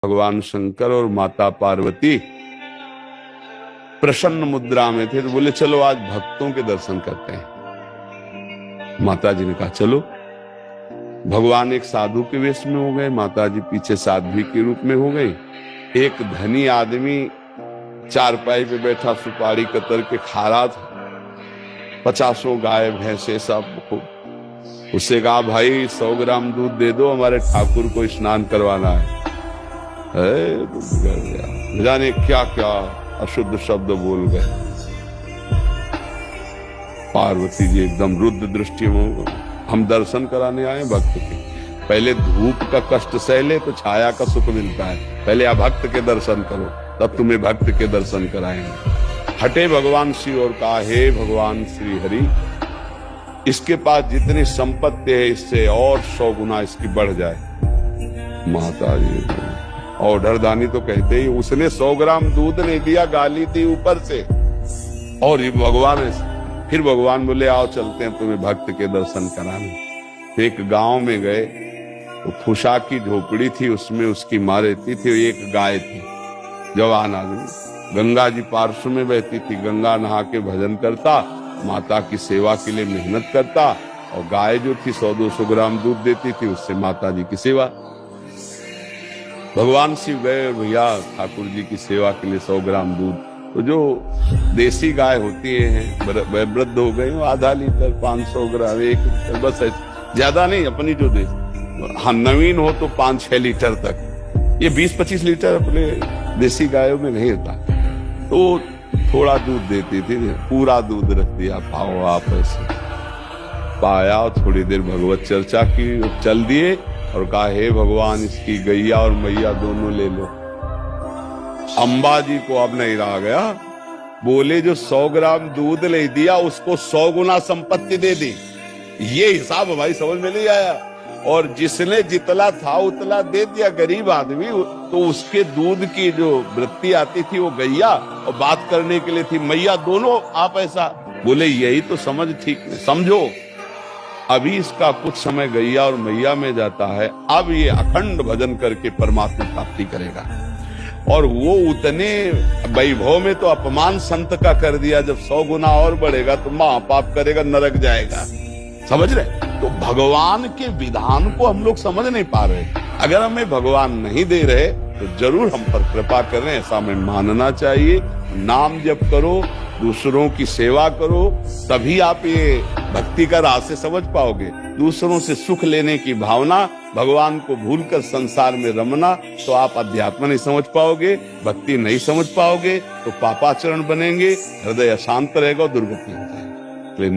भगवान शंकर और माता पार्वती प्रसन्न मुद्रा में थे, तो बोले चलो आज भक्तों के दर्शन करते हैं। माता जी ने कहा चलो। भगवान एक साधु के वेश में हो गए, माता जी पीछे साध्वी के रूप में हो गई। एक धनी आदमी चारपाई पे बैठा सुपारी कतर के खा रहा था, 50 गाय भैंसे सब। उससे कहा भाई 100 ग्राम दूध दे दो, हमारे ठाकुर को स्नान करवाना है। न जाने क्या क्या अशुद्ध शब्द बोल गए। पार्वती जी एकदम रुद्र दृष्टि में, हम दर्शन कराने आए भक्त के। पहले धूप का कष्ट सह ले तो छाया का सुख मिलता है, पहले आप भक्त के दर्शन करो तब तुम्हें भक्त के दर्शन कराएंगे। हटे भगवान शिव और कहा हे भगवान श्री हरि, इसके पास जितनी संपत्ति है इससे और 100 गुना इसकी बढ़ जाए। माता जी ऑर्डर दानी तो कहते ही, उसने 100 ग्राम दूध नहीं दिया, गाली दी ऊपर से। और ये भगवान है। फिर भगवान बोले आओ चलते हैं तुम्हें भक्त के दर्शन कराने। एक गांव में गए तो फुसा की झोपड़ी थी, उसमें उसकी माँ रहती थी, एक गाय थी। जवान आदमी गंगा जी पार्श्व में बहती थी, गंगा नहा के भजन करता, माता की सेवा के लिए मेहनत करता, और गाय जो थी 100-200 ग्राम दूध देती थी, उससे माता जी की सेवा। भगवान शिव गए भैया ठाकुर जी की सेवा के लिए 100 ग्राम दूध। तो जो देसी गाय होती है वृद्ध हो गई, आधा लीटर 500 ग्राम 1 लीटर बस, ज्यादा नहीं। अपनी जो हाँ नवीन हो तो 5-6 लीटर तक, ये 20-25 लीटर अपने देसी गायों में नहीं होता। तो थोड़ा दूध देती थी, पूरा दूध रख दिया, पाओ आप ऐसे पाया। थोड़ी देर भगवत चर्चा की, चल दिए और कहा हे भगवान इसकी गैया और मैया दोनों ले लो। अंबा जी को अब नहीं रहा गया, बोले जो 100 ग्राम दूध ले दिया उसको 100 गुना संपत्ति दे दी। ये हिसाब भाई समझ में नहीं आया। और जिसने जितना था उतना दे दिया गरीब आदमी, तो उसके दूध की जो वृत्ति आती थी वो गैया, और बात करने के लिए थी मैया, दोनों आप ऐसा बोले। यही तो समझ ठीक नहीं। समझो अभी इसका कुछ समय गैया और मैया में जाता है, अब ये अखंड भजन करके परमात्मा प्राप्ति करेगा। और वो उतने वैभव में तो अपमान संत का कर दिया, जब 100 गुना और बढ़ेगा तो महापाप करेगा, नरक जाएगा। समझ रहे? तो भगवान के विधान को हम लोग समझ नहीं पा रहे। अगर हमें भगवान नहीं दे रहे तो जरूर हम पर कृपा करें, ऐसा हमें मानना चाहिए। नाम जप करो, दूसरों की सेवा करो, तभी आप ये भक्ति का रास्ते समझ पाओगे। दूसरों से सुख लेने की भावना, भगवान को भूलकर संसार में रमना, तो आप अध्यात्म नहीं समझ पाओगे, भक्ति नहीं समझ पाओगे, तो पापाचरण बनेंगे, हृदय अशांत रहेगा, दुर्गति हो जाएगी।